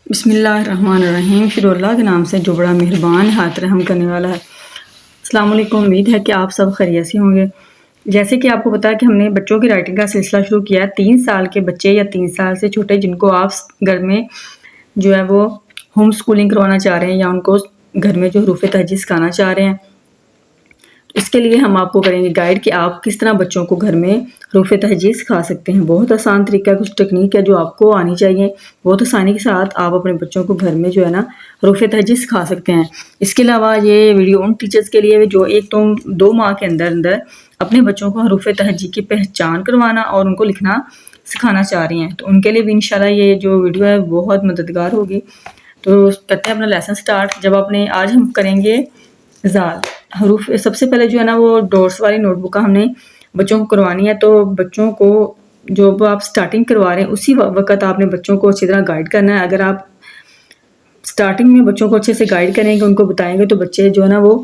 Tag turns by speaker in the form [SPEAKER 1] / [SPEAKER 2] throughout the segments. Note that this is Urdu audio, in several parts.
[SPEAKER 1] بسم اللہ الرحمن الرحیم، شروع اللہ کے نام سے جو بڑا مہربان نہایت رحم کرنے والا ہے۔ السلام علیکم، امید ہے کہ آپ سب خیریت سے ہوں گے۔ جیسے کہ آپ کو پتا ہے کہ ہم نے بچوں کی رائٹنگ کا سلسلہ شروع کیا ہے۔ 3 سال کے بچے یا 3 سال سے چھوٹے جن کو آپ گھر میں جو ہے وہ ہوم سکولنگ کروانا چاہ رہے ہیں یا ان کو گھر میں جو حروف تہجی سکھانا چاہ رہے ہیں، اس کے لیے ہم آپ کو کریں گے گائیڈ کہ آپ کس طرح بچوں کو گھر میں حروف تہجی سکھا سکتے ہیں۔ بہت آسان طریقہ ہے، کچھ ٹیکنیک ہے جو آپ کو آنی چاہیے۔ بہت آسانی کے ساتھ آپ اپنے بچوں کو گھر میں جو ہے نا حروف تہجی سکھا سکتے ہیں۔ اس کے علاوہ یہ ویڈیو ان ٹیچرز کے لیے جو 2 ماہ کے اندر اپنے بچوں کو حروف تہجی کی پہچان کروانا اور ان کو لکھنا سکھانا چاہ رہی ہیں، تو ان کے لیے بھی انشاءاللہ یہ جو ویڈیو ہے بہت مددگار ہوگی۔ تو کرتے ہیں اپنا لیسن سٹارٹ۔ آج ہم کریں گے زال حروف۔ سب سے پہلے جو ہے نا وہ ڈاٹس والی نوٹ بک کا ہم نے بچوں کو کروانی ہے، تو بچوں کو جو آپ سٹارٹنگ کروا رہے ہیں اسی وقت آپ نے بچوں کو اچھی طرح گائیڈ کرنا ہے۔ اگر آپ سٹارٹنگ میں بچوں کو اچھے سے گائیڈ کریں گے، ان کو بتائیں گے، تو بچے جو ہے نا وہ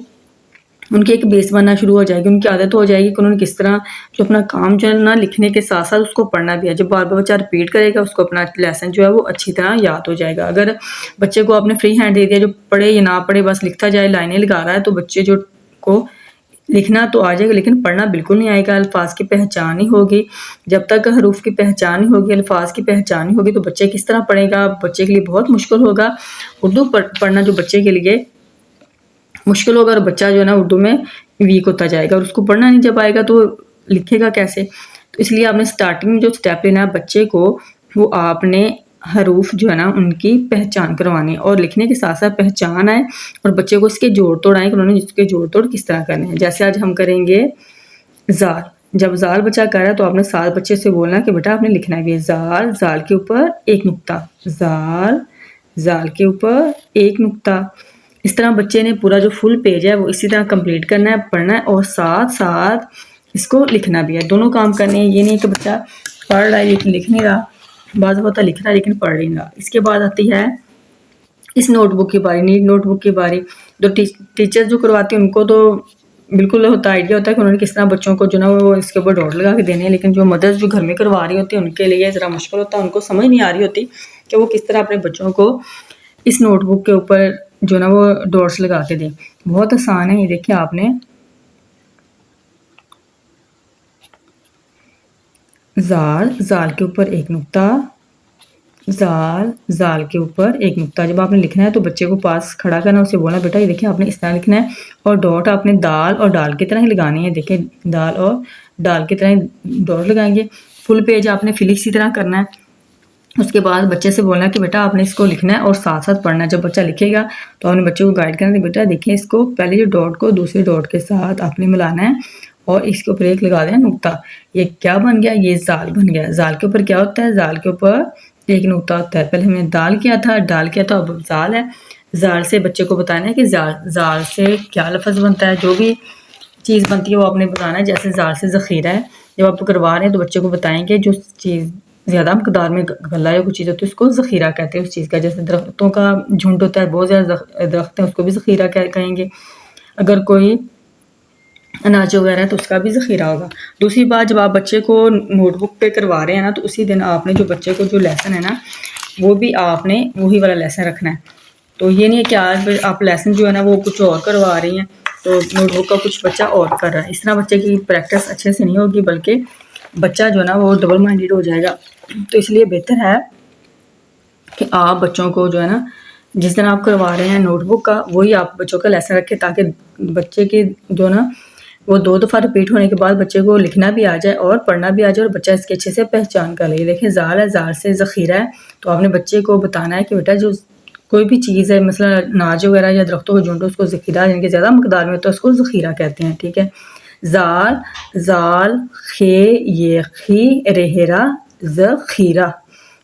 [SPEAKER 1] ان کی ایک بیس بننا شروع ہو جائے گی، ان کی عادت ہو جائے گی کہ انہوں نے کس طرح جو اپنا کام جو ہے نا لکھنے کے ساتھ ساتھ اس کو پڑھنا بھی ہے۔ جب بار بار بچہ ریپیٹ کرے گا، اس کو اپنا لیسن جو ہے وہ اچھی طرح یاد ہو جائے گا۔ اگر بچے کو آپ نے فری ہینڈ دے دیا، جو پڑھے یا نہ پڑھے بس لکھتا جائے، لائنیں لگا رہا ہے، تو بچے جو کو لکھنا تو آ جائے گا لیکن پڑھنا بالکل نہیں آئے گا۔ الفاظ کی پہچان نہیں ہوگی۔ جب تک حروف کی پہچان نہیں ہوگی، الفاظ کی پہچان نہیں ہوگی، تو بچے کس طرح پڑھے گا؟ بچے کے لیے بہت مشکل ہوگا۔ اردو پڑھنا جو بچے کے لیے مشکل ہوگا، اور بچہ جو ہے نا اردو میں ویک ہوتا جائے گا، اور اس کو پڑھنا نہیں جب آئے گا تو لکھے گا کیسے؟ تو اس لیے آپ نے سٹارٹنگ میں جو سٹیپ لینا ہے بچے کو، وہ آپ نے حروف جو ہے نا ان کی پہچان کروانی، اور لکھنے کے ساتھ ساتھ پہچان آئے اور بچے کو اس کے جوڑ توڑ آئیں کہ انہوں نے اس کے جوڑ توڑ کس طرح کرنے ہیں۔ جیسے آج ہم کریں گے زال۔ جب زال بچہ کر رہا ہے تو آپ نے ساتھ بچے سے بولنا کہ بیٹا آپ نے لکھنا ہے بھی زال، زال کے اوپر ایک نقطہ، زال، زال کے اوپر ایک نقطہ۔ اس طرح بچے نے پورا جو فل پیج ہے وہ اسی طرح کمپلیٹ کرنا ہے، پڑھنا ہے، اور ساتھ ساتھ اس کو لکھنا بھی ہے۔ دونوں کام کرنے ہیں، یہ نہیں کہ بچہ پڑھ رہا ہے لیکن لکھ نہیں رہا، بعض ہوتا لکھ رہا ہے لیکن پڑھ نہیں رہا۔ اس کے بعد آتی ہے اس نوٹ بک کی باری، نیٹ نوٹ بک کی باری۔ جو ٹیچر جو کرواتے ہیں ان کو تو بالکل آئیڈیا ہوتا ہے کہ انہوں نے کس طرح بچوں کو جو نا وہ اس کے اوپر ڈاٹ لگا کے دینے ہیں، لیکن جو مدرس جو گھر میں کروا رہی ہوتی ہیں ان کے لیے ذرا مشکل ہوتا ہے، ان کو سمجھ نہیں آ رہی ہوتی کہ وہ کس طرح اپنے بچوں کو اس نوٹ بک کے اوپر جو نا وہ ڈاٹس لگا کے دیں۔ بہت آسان ہے، یہ دیکھیں آپ نے زال، زال کے اوپر ایک نقطہ، زال، زال کے اوپر ایک نقطہ۔ جب آپ نے لکھنا ہے تو بچے کو پاس کھڑا کرنا، اسے بولنا بیٹا یہ دیکھیں آپ نے اس طرح لکھنا ہے، اور ڈاٹ آپ نے دال اور ڈال کی طرح ہی لگانی ہے۔ دیکھیں دال اور ڈال کی طرح ڈاٹ لگائیں گے۔ فل پیج آپ نے فل اسی طرح کرنا ہے۔ اس کے بعد بچے سے بولنا کہ بیٹا آپ نے اس کو لکھنا ہے اور ساتھ ساتھ پڑھنا ہے۔ جب بچہ لکھے گا تو آپ نے بچے کو گائیڈ کرنا ہے، بیٹا دیکھیں اس کو پہلے جو ڈاٹ کو دوسرے ڈاٹ کے ساتھ آپ نے ملانا ہے اور اس کے اوپر ایک لگا دینا نقطہ۔ یہ کیا بن گیا؟ یہ زال بن گیا۔ زال کے اوپر کیا ہوتا ہے؟ زال کے اوپر ایک نقطہ ہوتا ہے۔ پہلے ہم نے دال کیا تھا، ڈال کیا تھا، اب زال ہے۔ زال سے بچے کو بتانا ہے کہ زال سے کیا لفظ بنتا ہے، جو بھی چیز بنتی ہے وہ آپ نے بتانا ہے۔ جیسے زال سے ذخیرہ ہے، جب آپ کروا رہے ہیں تو بچے کو بتائیں کہ جو چیز زیادہ مقدار میں غلہ یا کوئی چیز ہوتی ہے اس کو ذخیرہ کہتے ہیں اس چیز کا۔ جیسے درختوں کا جھنڈ ہوتا ہے، بہت زیادہ درخت ہیں، اس کو بھی ذخیرہ کہیں گے۔ اگر کوئی اناج وغیرہ ہے تو اس کا بھی ذخیرہ ہوگا۔ دوسری بات، جب آپ بچے کو نوٹ بک پہ کروا رہے ہیں نا تو اسی دن آپ نے جو بچے کو جو لیسن ہے نا وہ بھی آپ نے وہی والا لیسن رکھنا ہے۔ تو یہ نہیں ہے کہ آج آپ لیسن جو ہے نا وہ کچھ اور کروا رہی ہیں تو نوٹ بک کا کچھ بچہ اور کر رہا ہے۔ اس طرح بچے کی پریکٹس اچھے سے نہیں ہوگی، بلکہ بچہ جو ہے نا وہ ڈبل مائنڈیڈ ہو جائے گا۔ تو اس لیے بہتر ہے کہ آپ بچوں کو جو ہے نا جس دن آپ کروا رہے ہیں نوٹ بک کا وہی آپ بچوں کا لیسن رکھیں، تاکہ بچے کی جو نا وہ 2 دفعہ ریپیٹ ہونے کے بعد بچے کو لکھنا بھی آ جائے اور پڑھنا بھی آ جائے، اور بچہ اس کے اچھے سے پہچان کر لے۔ دیکھیں زال ہے، زال سے ذخیرہ ہے، تو آپ نے بچے کو بتانا ہے کہ بیٹا جو کوئی بھی چیز ہے، مثلا اناج وغیرہ یا درختوں کے جھنڈ، اس کو ذخیرہ یعنی کہ زیادہ مقدار میں ہوتا ہے اس کو ذخیرہ کہتے ہیں، ٹھیک ہے۔ زال، زال، خے، یہ خی، رہرا، ذخیرہ،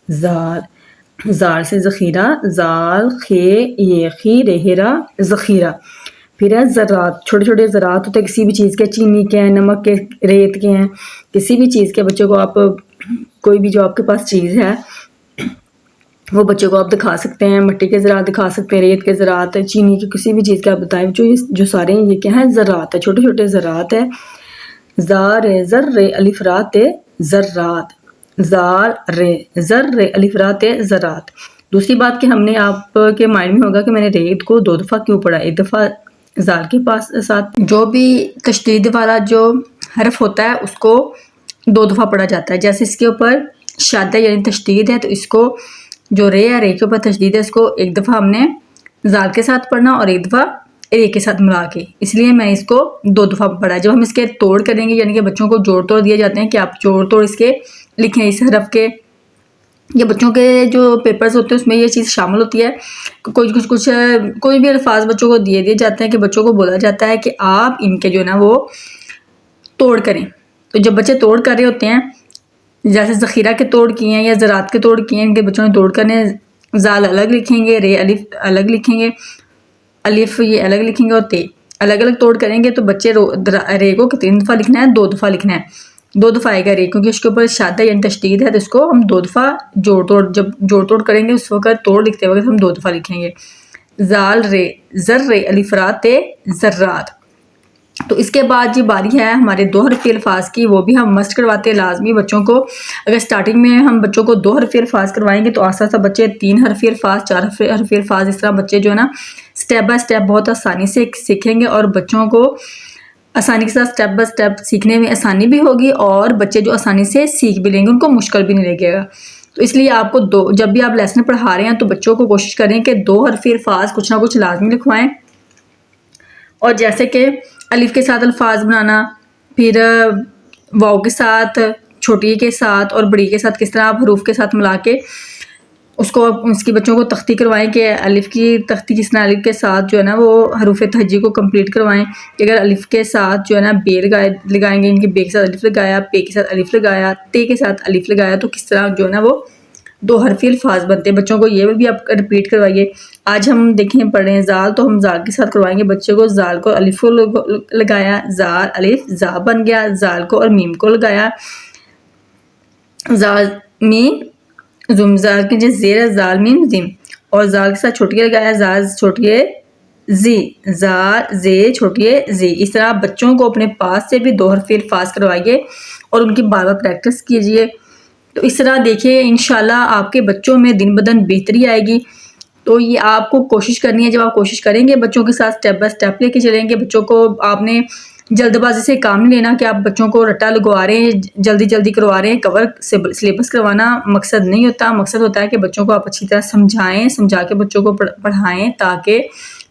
[SPEAKER 1] زال، زال سے ذخیرہ، زال، خے، یہ خی، رہرا، ذخیرہ۔ پھر ہے ذرات، چھوٹے چھوٹے ذرات ہوتے ہیں کسی بھی چیز کے، چینی کے ہیں، نمک کے، ریت کے ہیں، کسی بھی چیز کے۔ بچے کو آپ کوئی بھی جو آپ کے پاس چیز ہے وہ بچے کو آپ دکھا سکتے ہیں، مٹی کے ذرات دکھا سکتے ہیں، ریت کے ذرات، چینی کی، کسی بھی چیز کے آپ بتائیں۔ جو سارے ہیں یہ کیا ہیں؟ ذرات ہے، چھوٹے چھوٹے ذرات ہے۔ زار، زر، الف رات، ذرات، زار، زر، الف رات، ذرات۔ دوسری بات کہ ہم نے آپ کے مائنڈ میں ہوگا کہ میں نے ریت کو 2 دفعہ کیوں پڑھا، ایک دفعہ زال کے پاس ساتھ، جو بھی تشدید والا جو حرف ہوتا ہے اس کو 2 دفعہ پڑھا جاتا ہے. جیسے اس کے اوپر شادہ یعنی تشدید ہے تو اس کو جو رے ہے، رے کے اوپر تشدید ہے، اس کو ایک دفعہ ہم نے زال کے ساتھ پڑھنا اور ایک دفعہ رے کے ساتھ ملا کے، اس لیے میں اس کو 2 دفعہ پڑھا. جب ہم اس کے توڑ کریں گے یعنی کہ بچوں کو جوڑ توڑ دیے جاتے ہیں کہ آپ جوڑ توڑ اس کے لکھیں اس حرف کے، یا بچوں کے جو پیپرز ہوتے ہیں اس میں یہ چیز شامل ہوتی ہے. کوئی بھی الفاظ بچوں کو دیے جاتے ہیں کہ بچوں کو بولا جاتا ہے کہ آپ ان کے جو ہے نا وہ توڑ کریں. تو جب بچے توڑ کر رہے ہوتے ہیں، جیسے ذخیرہ کے توڑ کیے ہیں یا زراعت کے توڑ کیے ہیں، ان کے بچوں نے توڑ کرنے، زال الگ لکھیں گے، رے الف الگ لکھیں گے، الف یہ الگ لکھیں گے اور تے الگ الگ توڑ کریں گے. تو بچے رے کو 3 دفعہ لکھنا ہے، 2 دفعہ لکھنا ہے. 2 دفعہ آئے گا رے کیونکہ اس کے اوپر شادہ یعنی تشدید ہے تو اس کو ہم 2 دفعہ جب جوڑ توڑ کریں گے اس وقت توڑ لکھتے وقت ہم 2 دفعہ لکھیں گے. زال رے زر رے الف را تے ذرات. تو اس کے بعد یہ باری ہے ہمارے 2 حرفی الفاظ کی، وہ بھی ہم مسٹ کرواتے ہیں لازمی بچوں کو. اگر سٹارٹنگ میں ہم بچوں کو 2 حرفی الفاظ کروائیں گے تو آہستہ آہستہ بچے 3 حرفی الفاظ، 4 حرفی الفاظ، اس طرح بچے جو ہے نا سٹیپ بائی سٹیپ بہت آسانی سے سیکھیں گے اور بچوں کو آسانی کے ساتھ سٹیپ بائی سٹیپ سیکھنے میں آسانی بھی ہوگی اور بچے جو آسانی سے سیکھ بھی لیں گے، ان کو مشکل بھی نہیں لگے گا. تو اس لیے آپ کو جب بھی آپ لیسن پڑھا رہے ہیں تو بچوں کو کوشش کریں کہ 2 حرفی الفاظ کچھ نہ کچھ لازمی لکھوائیں. اور جیسے کہ الف کے ساتھ الفاظ بنانا، پھر واو کے ساتھ، چھوٹی کے ساتھ اور بڑی کے ساتھ کس طرح آپ حروف کے ساتھ ملا کے اس کی بچوں کو تختی کروائیں کہ الف کی تختی کس طرح الف کے ساتھ جو ہے نا وہ حروف تہجی کو کمپلیٹ کروائیں کہ اگر الف کے ساتھ جو ہے نا بے لگائیں گے، ان کے بے کے ساتھ الف لگایا، پے کے ساتھ الف لگایا، تے کے ساتھ الف لگایا تو کس طرح جو ہے نا وہ 2 حرفی الفاظ بنتے ہیں. بچوں کو یہ بھی آپ رپیٹ کروائیے. آج ہم دیکھیں پڑھ رہے ہیں زال، تو ہم زال کے ساتھ کروائیں گے بچے کو. زال کو الف کو لگایا، زال الف زا بن گیا، زال کو اور میم کو لگایا، زال میم زم، زال کے زیر زال میم زم، اور زال کے ساتھ چھوٹی لگایا، زال چھوٹی زی، زال زے چھوٹی زی. اس طرح بچوں کو اپنے پاس سے بھی 2 حرفی الفاظ کروائیے اور ان کی بار بار پریکٹس کیجیے. تو اس طرح دیکھیے انشاءاللہ آپ کے بچوں میں دن بدن بہتری آئے گی. تو یہ آپ کو کوشش کرنی ہے. جب آپ کوشش کریں گے بچوں کے ساتھ سٹیپ بائی سٹیپ لے کے چلیں گے، بچوں کو آپ نے جلد بازی سے کام نہیں لینا کہ آپ بچوں کو رٹا لگوا رہے ہیں، جلدی جلدی کروا رہے ہیں. کور سلیبس کروانا مقصد نہیں ہوتا، مقصد ہوتا ہے کہ بچوں کو آپ اچھی طرح سمجھائیں، سمجھا کے بچوں کو پڑھائیں تاکہ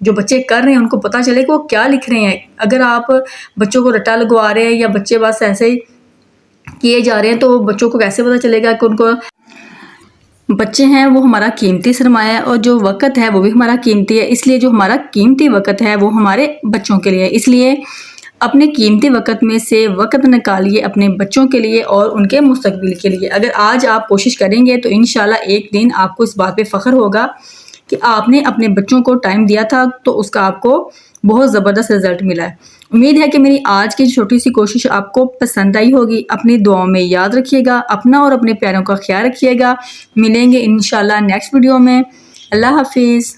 [SPEAKER 1] جو بچے کر رہے ہیں ان کو پتہ چلے کہ وہ کیا لکھ رہے ہیں. اگر آپ بچوں کو رٹا لگوا رہے ہیں یا بچے بس ایسے ہی کیے جا رہے ہیں تو بچوں کو کیسے پتہ چلے گا کہ ان کو بچے ہیں وہ ہمارا قیمتی سرمایہ ہے اور جو وقت ہے وہ بھی ہمارا قیمتی ہے. اس لیے جو ہمارا قیمتی وقت ہے وہ ہمارے بچوں کے لیے، اس لیے اپنے قیمتی وقت میں سے وقت نکالیے اپنے بچوں کے لیے اور ان کے مستقبل کے لیے. اگر آج آپ کوشش کریں گے تو انشاءاللہ ایک دن آپ کو اس بات پہ فخر ہوگا کہ آپ نے اپنے بچوں کو ٹائم دیا تھا تو اس کا آپ کو بہت زبردست رزلٹ ملا ہے. امید ہے کہ میری آج کی چھوٹی سی کوشش آپ کو پسند آئی ہوگی. اپنی دعاؤں میں یاد رکھیے گا، اپنا اور اپنے پیاروں کا خیال رکھیے گا. ملیں گے انشاءاللہ نیکسٹ ویڈیو میں. اللہ حافظ.